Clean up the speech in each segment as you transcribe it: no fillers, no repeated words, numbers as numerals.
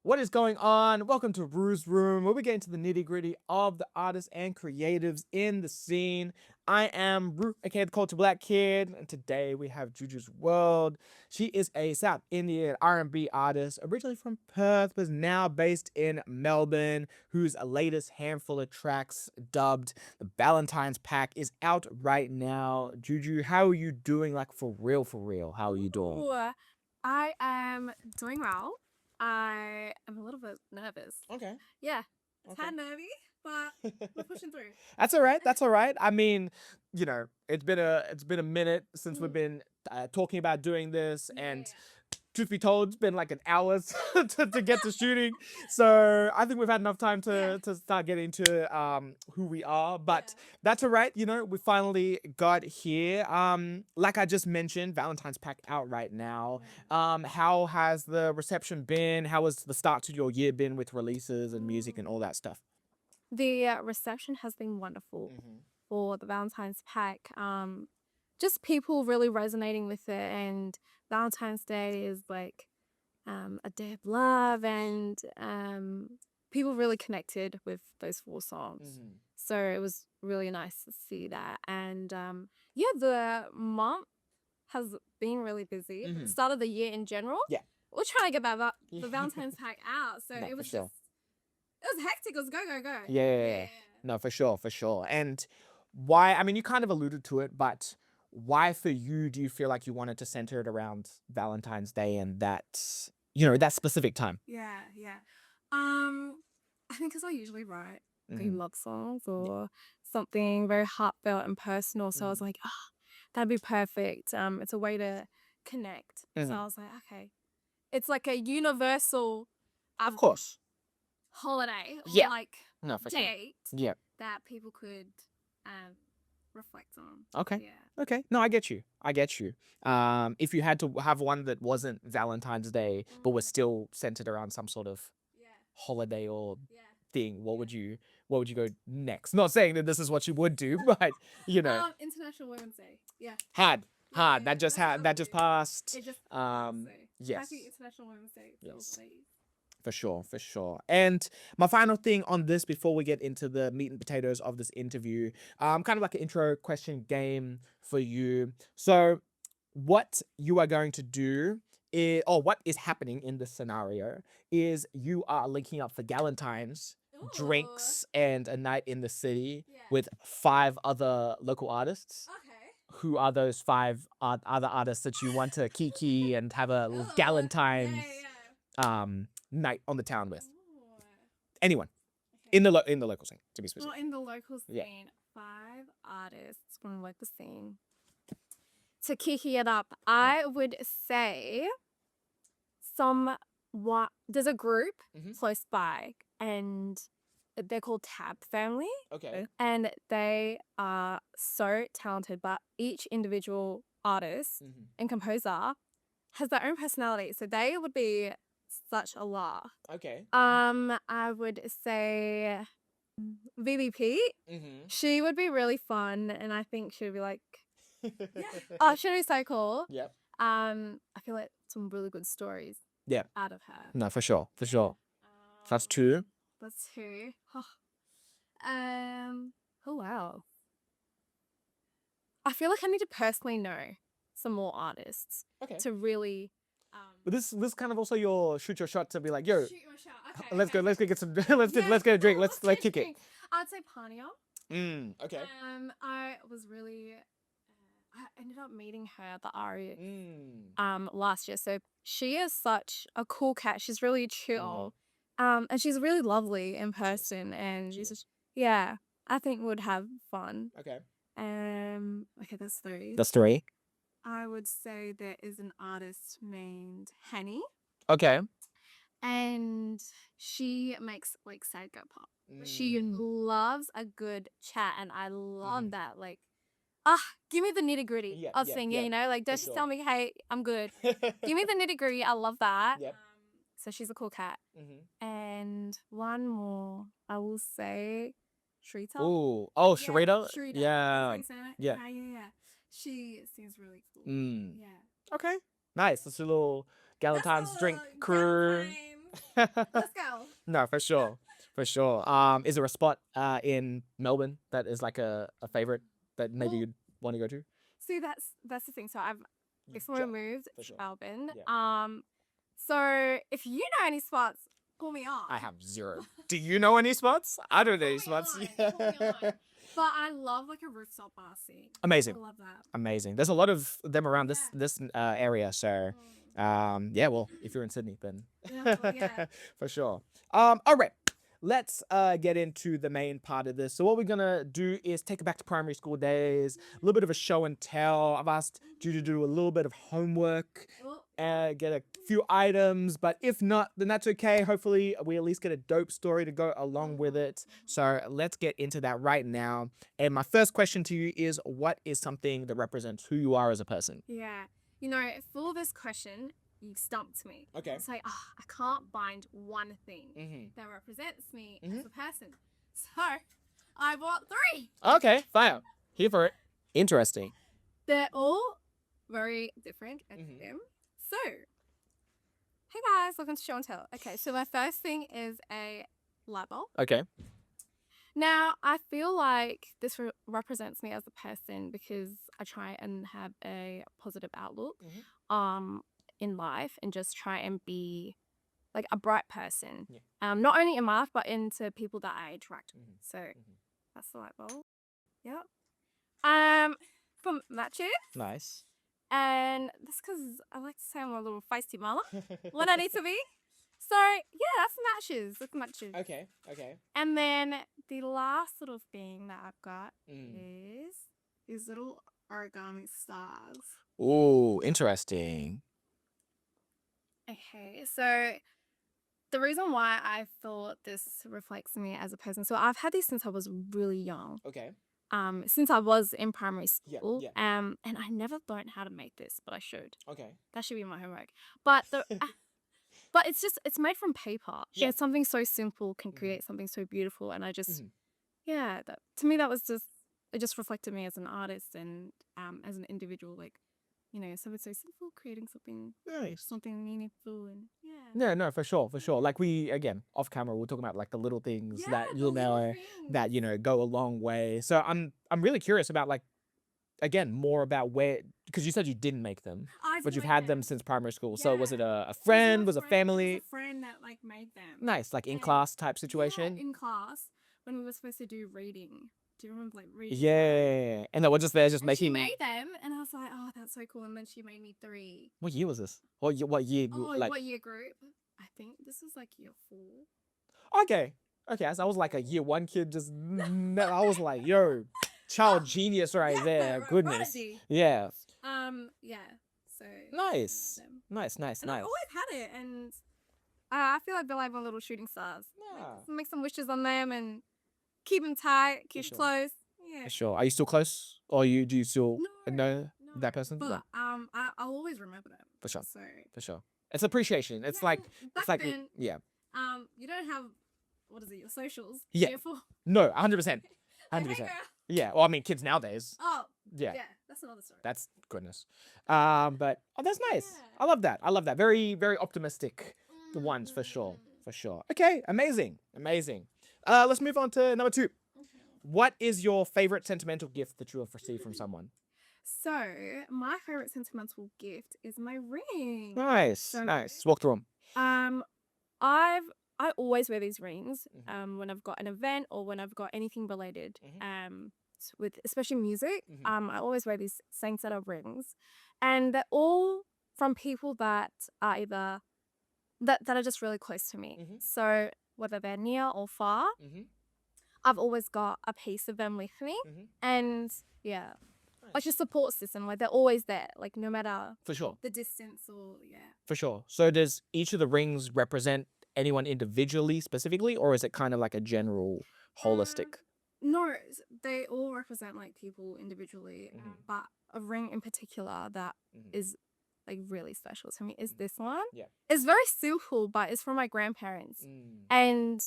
What is going on? Welcome to Rue's Room, where we get into the nitty gritty of the artists and creatives in the scene. I am Rue, aka the Culture Black Kid, and today we have Jujus World. She is a South Indian R&B artist, originally from Perth, but is now based in Melbourne, whose latest handful of tracks, dubbed the Valentine's Pack, is out right now. Juju, how are you doing? Like for real, for real? How are you doing? Ooh, I am doing well. I am a little bit nervous. Okay. Yeah, it's Okay. kind of nervy, but we're pushing through. That's all right. That's all right. I mean, it's been a minute since we've been talking about doing this, and truth be told, it's been like an hour to get to shooting. So I think we've had enough time to start getting to who we are. But that's all right. We finally got here. Like I just mentioned, Valentine's Pack out right now. How has the reception been? How has the start to your year been with releases and music and all that stuff? The reception has been wonderful for the Valentine's pack. Just people really resonating with it, and Valentine's Day is like a day of love, and people really connected with those 4 songs. So it was really nice to see that, and yeah, the month has been really busy. The start of the year in general. Yeah. We're trying to get the Valentine's pack out. So No, it for was sure. just, it was hectic. It was go, go, go. Yeah. No, for sure, for sure. And why, I mean, you kind of alluded to it, but why for you do you feel like you wanted to center it around Valentine's Day and that specific time? Yeah. I think because I usually write Mhm. love songs or something very heartfelt and personal. So I was like, that'd be perfect. It's a way to connect. So I was like, okay. It's like a universal Of course. holiday or Yeah. like No, for sure. date Yeah. that people could reflect on. Okay. Yeah. Okay. No, I get you. I get you. If you had to have one that wasn't Valentine's Day, but was still centered around some sort of holiday or thing, what would you go next? Not saying that this is what you would do, but International Women's Day. Yeah. hard. Yeah. That just that just passed. It just Yes. Happy International Women's Day. Yes. For sure, for sure. And my final thing on this before we get into the meat and potatoes of this interview, kind of like an intro question game for you. So what you are going to do is, or what is happening in this scenario is you are linking up for Galentine's, drinks, and a night in the city with 5 other local artists. Okay. Who are those 5 other artists that you want to kiki and have a Galentine's night on the town with? Anyone. Okay. In the local scene, to be specific. Well, in the local scene, Yeah. 5 artists from the local scene. To kiki it up, I would say there's a group close by, and they're called Tab Family. Okay. And they are so talented, but each individual artist and composer has their own personality. So they would be such a laugh. Okay. I would say VVP. She would be really fun, and I think she would be like, oh, she'd be so cool. Yep. I feel like some really good stories. Yeah. Out of her. No, for sure. For sure. That's 2. That's 2. Who else? I feel like I need to personally know some more artists. Okay. To really. But this kind of also your shoot your shot to be like, yo, Shoot your shot. Okay. let's go get some let's get a drink. Let's kick it. I'd say Pania. Okay. I was really I ended up meeting her at the Aria last year. So she is such a cool cat. She's really chill. And she's really lovely in person, and she's just, I think would have fun. Okay. Okay, that's 3. That's 3. I would say there is an artist named Henny, Okay. and she makes like sad girl pop. She loves a good chat, and I love that. Like, give me the nitty gritty of singing. Like don't just tell me, hey, I'm good. Give me the nitty gritty. I love that. Yep. So she's a cool cat. And one more, I will say, Shrita. Ooh. Oh, Sharita? Shrita. Yeah. Yeah. She seems really cool. Yeah. Okay. Nice. That's a little Galentine's drink crew. Let's go. No, for sure. For sure. Is there a spot in Melbourne that is like a favorite that maybe Well, you'd want to go to? See, that's the thing. So I've recently Sure. moved For to sure. Melbourne. Yeah. So if you know any spots, call me on. I have zero. Do you know any spots? I don't know any Call me spots. on, call me on. But I love like a rooftop bar scene. Amazing. I love that. Amazing. There's a lot of them around Yeah. this area. So, yeah. Well, if you're in Sydney, then Yeah. for sure. All right. Let's get into the main part of this. So what we're gonna do is take it back to primary school days, a little bit of a show and tell. I've asked you to do a little bit of homework, get a few items, but if not, then that's okay. Hopefully we at least get a dope story to go along with it. So let's get into that right now. And my first question to you is, what is something that represents who you are as a person? Yeah. For this question, you stumped me. Okay. It's like, I can't find one thing Mm-hmm. that represents me as a person. So I bought 3. Okay, fire. Here for it. Interesting. They're all very different at them. So, hey guys, welcome to Show and Tell. Okay, so my first thing is a light bulb. Okay. Now, I feel like this represents me as a person because I try and have a positive outlook in life and just try and be like a bright person. Yeah. Not only in my life, but into people that I interact with. So that's the light bulb. Yep. From matches. Nice. And that's because I like to say I'm a little feisty mama when I need to be. So yeah, that's matches. Look, matches. Okay. And then the last little thing that I've got is these little origami stars. Ooh, interesting. Okay, so the reason why I thought this reflects me as a person, so I've had these since I was really young. Okay. Since I was in primary school. Yeah. And I never learned how to make this, but I should. Okay. That should be my homework. But but it's made from paper. Yeah. Yeah, something so simple can create something so beautiful, and I just to me that was just it just reflected me as an artist and as an individual, like something so simple creating something Nice. something meaningful and No, for sure. Like we, again, off camera, we're talking about like the little things that the you'll little know things. that, go a long way. So I'm really curious about like, again, more about where, because you said you didn't make them, but you've had them since primary school. So was it a friend? Was it family? It was a friend that like made them. Nice, like in class type situation? Yeah, in class when we were supposed to do reading. Do you remember like reading? Yeah. And they were just there just And making... she made them and I was like, oh, that's so cool. And then she made me 3. What year was this? What year? Oh, Like... what year group? I think this was like year 4. Okay. So I was like a year 1 kid, just... I was like, yo, child genius right there. Goodness. Yeah. Yeah. So... Nice. Nice. And I always had it, and I feel like they're like my little shooting stars. Yeah. Make some wishes on them and keep them tight, keep sure. close. Yeah. Sure. Are you still close? Or do you still know that person? But I'll always remember them. For sure. So For sure. It's appreciation. It's like then, yeah. You don't have what is it? Your socials. Yeah. Cheerful. No, 100%. Hey, 100%. girl. Yeah. Well, I mean, kids nowadays. Oh. Yeah. Yeah. That's another story. That's goodness. But that's nice. Yeah. I love that. Very, very optimistic ones for sure. Okay, amazing. Let's move on to number 2. What is your favorite sentimental gift that you have received from someone? So my favorite sentimental gift is my ring. Nice. Walk through them. I always wear these rings when I've got an event or when I've got anything related with especially music. I always wear these same set of rings, and they're all from people that are either that are just really close to me. So whether they're near or far, I've always got a piece of them with me, and yeah. Like a support system, like they're always there, like no matter For sure. the distance or For sure. So does each of the rings represent anyone individually, specifically, or is it kind of like a general, holistic? No, they all represent like people individually, but a ring in particular that is like really special to me is this one. Yeah. It's very simple, but it's from my grandparents, and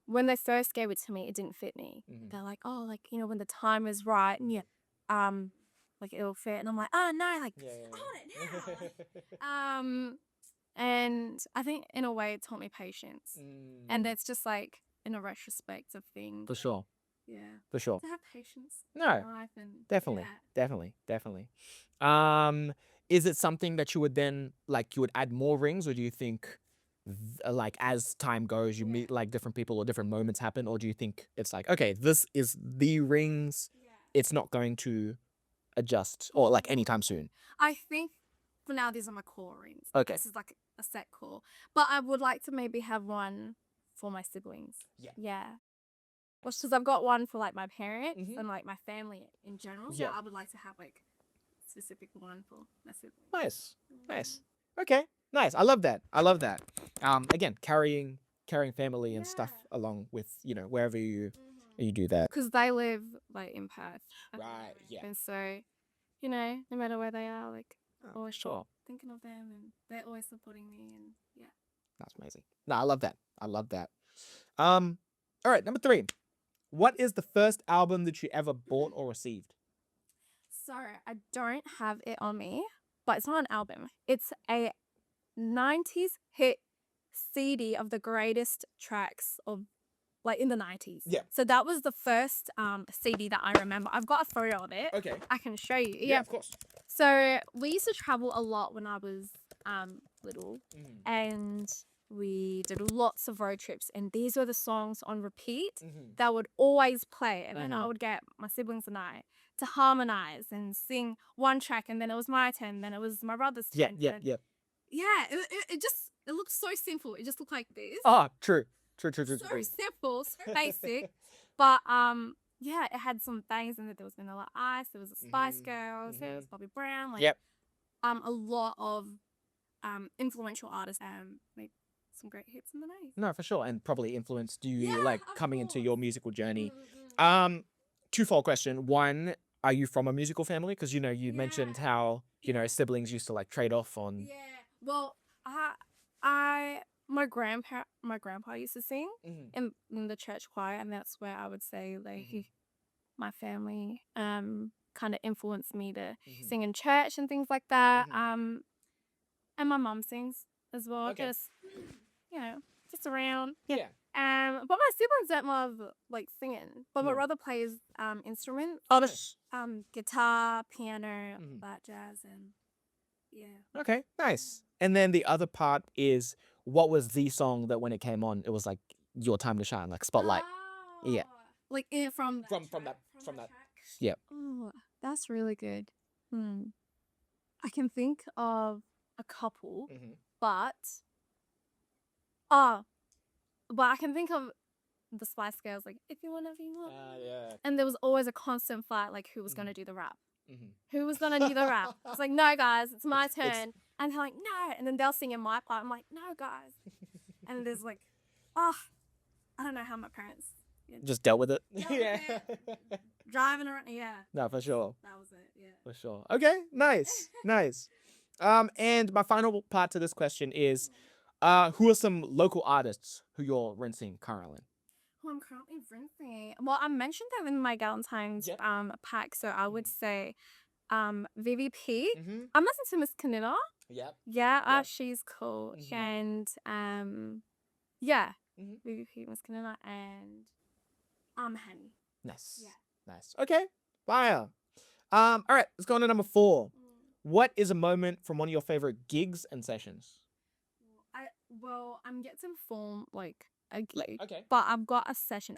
when they first gave it to me, it didn't fit me. They're like, oh, like, when the time is right, and like it'll fit. And I'm like, oh no, like, I want it now. And I think in a way it taught me patience. And that's just like in a retrospect of things. For sure. Yeah. For sure. To have patience No, in life and definitely, definitely. Is it something that you would then like you would add more rings, or do you think like as time goes you meet like different people or different moments happen, or do you think it's like, okay, this is the rings, it's not going to adjust or like anytime soon? I think for now these are my core rings. Okay. This is like a set core. But I would like to maybe have one for my siblings. Yeah. Yeah. Well, because I've got one for like my parents Mhm. and like my family in general. Yeah. So I would like to have like a specific one for my siblings. Nice. Okay. Nice. I love that. Again, carrying family and stuff along with, wherever you do that. Because they live like in Perth. Right, yeah. And so, no matter where they are, like always Sure. thinking of them and they're always supporting me and yeah. That's amazing. No, I love that. All right, number 3. What is the first album that you ever bought or received? So I don't have it on me, but it's not an album. It's a 90s hit CD of the greatest tracks of like in the 90s. Yeah. So that was the first CD that I remember. I've got a photo of it. Okay. I can show you. Yeah, of course. So we used to travel a lot when I was little, Mhm. and we did lots of road trips, and these were the songs on repeat Mhm. that would always play, and then Mhm. I would get my siblings and I to harmonize and sing one track, and then it was my turn, then it was my brother's turn. Yeah. Yeah, it looked so simple. It just looked like this. Oh, true. So simple, so basic. But yeah, it had some things in it. There was Vanilla Ice, there was the Spice Girls, there was Bobby Brown, like Yep. a lot of influential artists made some great hits in the 90s. No, for sure. And probably influenced you Yeah, like of coming into course. your musical journey. Twofold question. One, are you from a musical family? Because you mentioned how siblings used to like trade off on. Yeah. Well, my grandpa used to sing in the church choir, and that's where I would say like my family kind of influenced me to sing in church and things like that. And my mum sings as well. Okay. Just around. Yeah. But my siblings don't love like singing. But my No. brother plays instruments. Oh, nice. Guitar, piano, that jazz, and yeah. Okay, nice. And then the other part is, what was the song that when it came on, it was like your time to shine, like spotlight? Yeah. Like from that. track? Yep. Oh, that's really good. I can think of a couple, but I can think of the Spice Girls, like if you wanna be more. Yeah. And there was always a constant fight, like who was gonna do the rap. Who was gonna do the rap? It's like, no, guys, it's my turn. And they're like, no. And then they'll sing in my part. I'm like, no, guys. And there's like, I don't know how my parents Just dealt with it. Yeah. Driving around. Yeah. No, for sure. That was it. Yeah. For sure. Okay, nice. And my final part to this question is, who are some local artists who you're rinsing currently? Who I'm currently rinsing. Well, I mentioned them in my Valentine's pack, so I would say VVP. I'm listening to Miss Kanina. Yep. Yeah, she's cool. And yeah, VVP, Miss Kanina, and Henny. Nice. Yeah. Nice. Okay. Fire. All right, let's go on to number 4. What is a moment from one of your favorite gigs and sessions? I'm yet to form like a gig. Okay. But I've got a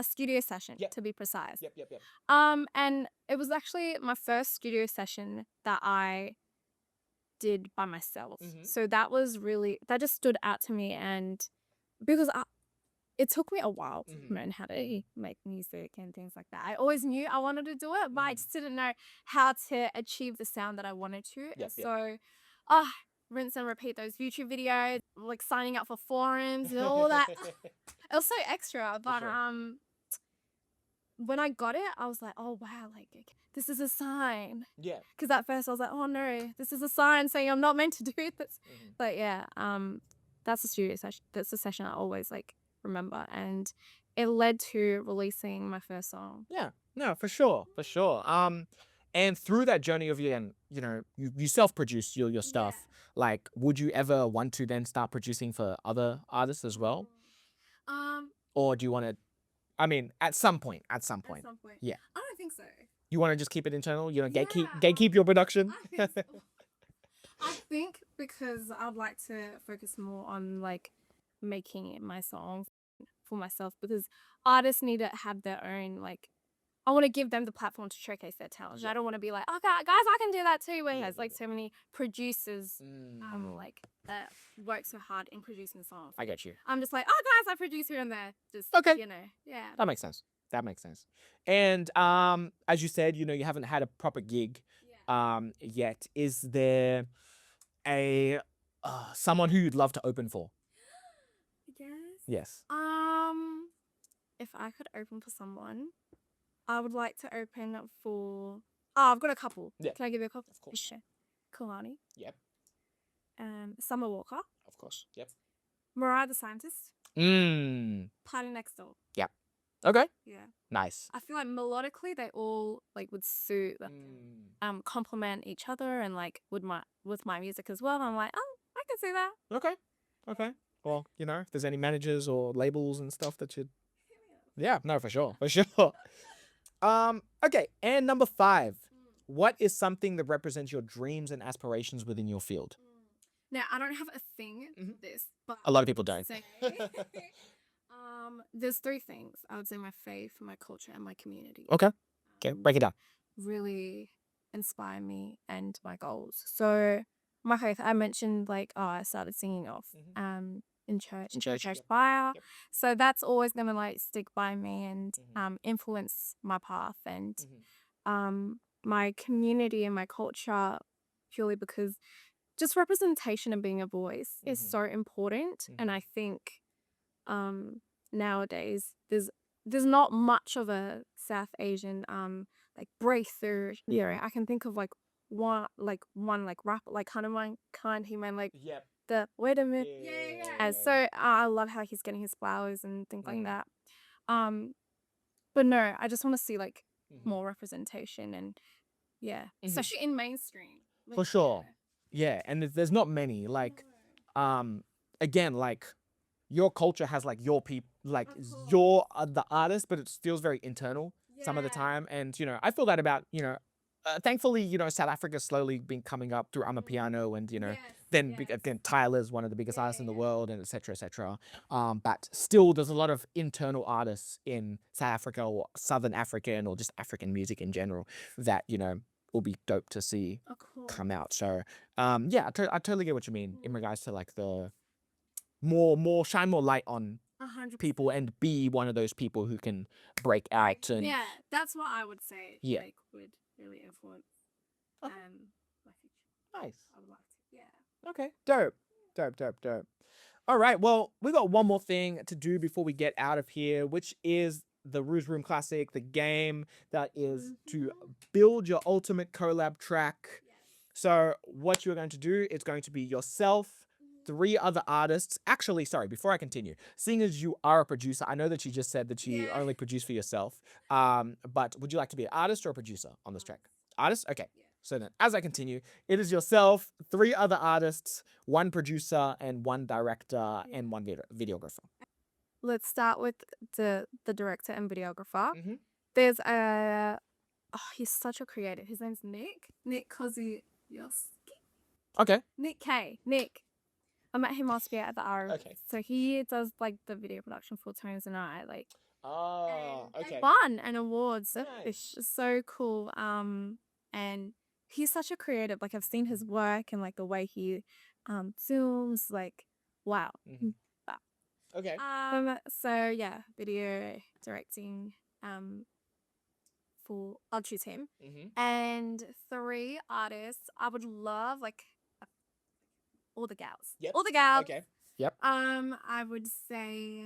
studio session to be precise. Yep. And it was actually my first studio session that I did by myself. So that just stood out to me, and because it took me a while to learn how to make music and things like that. I always knew I wanted to do it, but I just didn't know how to achieve the sound that I wanted to. So, rinse and repeat those YouTube videos, like signing up for forums and all that. It was so extra, but when I got it, I was like, oh wow, like this is a sign. Yeah. Because at first I was like, oh no, this is a sign saying I'm not meant to do this. But yeah, that's a studio session. That's a session I always like remember, and it led to releasing my first song. Yeah. No, for sure. And through that journey of you self-produce your stuff. Like, would you ever want to then start producing for other artists as well? Or do you want to, I mean, at some point. At some point. Yeah. I don't think so. You want to just keep it internal? Gatekeep Yeah, gatekeep your production? I think so. I think because I'd like to focus more on like making my songs for myself, because artists need to have their own, like, I want to give them the platform to showcase their talent. I don't want to be like, oh, guys, I can do that too. Where there's like so many producers, like that work so hard in producing songs. I get you. I'm just like, oh, guys, I produce here and there. Just Okay. yeah. That makes sense. And as you said, you haven't had a proper gig yet. Is there a someone who you'd love to open for? Yes. If I could open for someone, I would like to open for. Oh, I've got a couple. Yeah. Can I give you a couple? Of course. Sure. Kalani. Yep. Summer Walker. Of course. Yep. Mariah the Scientist. Party Next Door. Yep. Okay. Yeah. Nice. I feel like melodically they all like would suit, complement each other, and like with my music as well. I'm like, oh, I can see that. Okay. Well, if there's any managers or labels and stuff that should. Yeah. No, for sure. Okay. And number 5. What is something that represents your dreams and aspirations within your field? Now, I don't have a thing for this, but A lot of people don't. There's 3 things. I would say my faith, my culture, and my community. Okay, break it down. Really inspire me and my goals. So my faith, I mentioned like, I started singing off in church choir. Yep. So that's always gonna like stick by me and influence my path, and my community and my culture, purely because just representation and being a voice is so important. And I think nowadays there's not much of a South Asian like breakthrough. I can think of like one rapper, like kind he made like the wait a minute. And so I love how he's getting his flowers and things like that. But no, I just want to see like more representation, and especially in mainstream. Like, For sure. Yeah, and there's not many. Like, again, like your culture has like your people, like you're the artist, but it feels very internal some of the time. And I feel that about thankfully South Africa's slowly been coming up through Amapiano, and then again Tyler's one of the biggest artists in the world, and etc. But still, there's a lot of internal artists in South Africa or Southern African or just African music in general that will be dope to see come out. So yeah, I totally get what you mean in regards to like the more shine more light on 100%. people and be one of those people who can break out. And that's what I would say. Like, would really influence my future. Nice. I would like to. Okay. Dope. All right. Well, we got one more thing to do before we get out of here, which is the Rouge Room Classic, the game that is to build your ultimate collab track. So what you're going to do is going to be yourself, 3 other artists. Actually, sorry, before I continue, seeing as you are a producer, I know that you just said that you only produce for yourself. But would you like to be an artist or a producer on this track? Artist? Okay. So then, as I continue, it is yourself, 3 other artists, 1 producer, and 1 director, and 1 videographer. Let's start with the director and videographer. There's he's such a creative. His name's Nick Kozioski. Okay. Nick K. Nick. I met him last year at the R. Okay. So he does like the video production for Tones and I, like. Oh, okay. Won an award. So Nice. it's just so cool. And he's such a creative. Like, I've seen his work and like the way he zooms. Like, wow. Okay. So yeah, video directing. I'll choose him. And 3 artists. I would love like all the gals. Yep. All the gals. Okay. Yep. I would say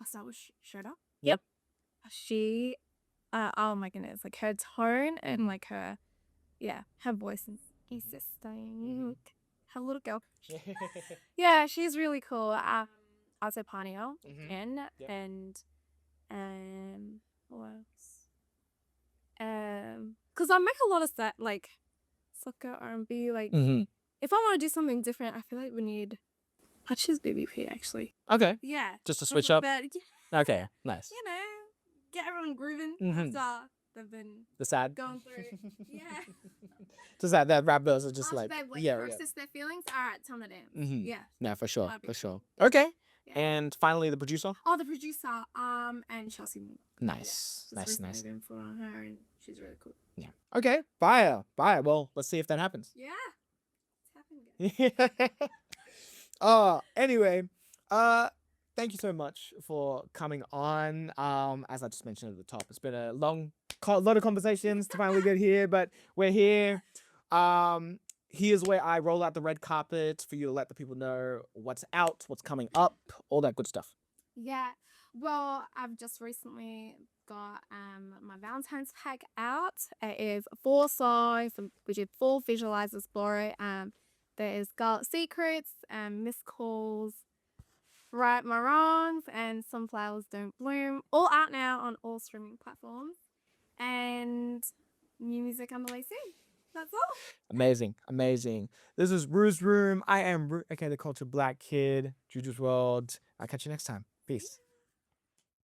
I'll start with Shoda. Yep. She, oh my goodness, like her tone and like her voice is existing. Her little girl. Yeah, she's really cool. I'll say Paniel and who else? Because I make a lot of like soccer, R&B. Like if I want to do something different, I feel like we need. I'd choose BBP actually. Okay. Yeah. Just to switch up. But Okay, nice. you know, get everyone grooving after they've been The sad. going through. Yeah. Just that rap girls are just After like they've process their feelings. All right, time to dance. Yeah. Yeah, for sure, That'd be for sure. cool. Okay. Yeah. And finally, the producer. Oh, the producer, and Chelsea Moore. Nice, Yeah, nice, nice. for her, and she's really cool. Yeah. Okay. Fire. Well, let's see if that happens. Yeah. It's happening. Anyway, thank you so much for coming on. As I just mentioned at the top, it's been a lot of conversations to finally get here, but we're here. Here's where I roll out the red carpet for you to let the people know what's out, what's coming up, all that good stuff. Yeah. Well, I've just recently got my Valentine's pack out. It is 4 songs, which is 4 visualizers for it. There is Scarlet Secrets, Missed Calls, Right My Wrongs, and Some Flowers Don't Bloom. All out now on all streaming platforms. And new music on the way soon. That's all. Amazing, amazing. This is Rue's Room. I am Rue, aka the Culture Black Kid, Jujus World. I'll catch you next time. Peace.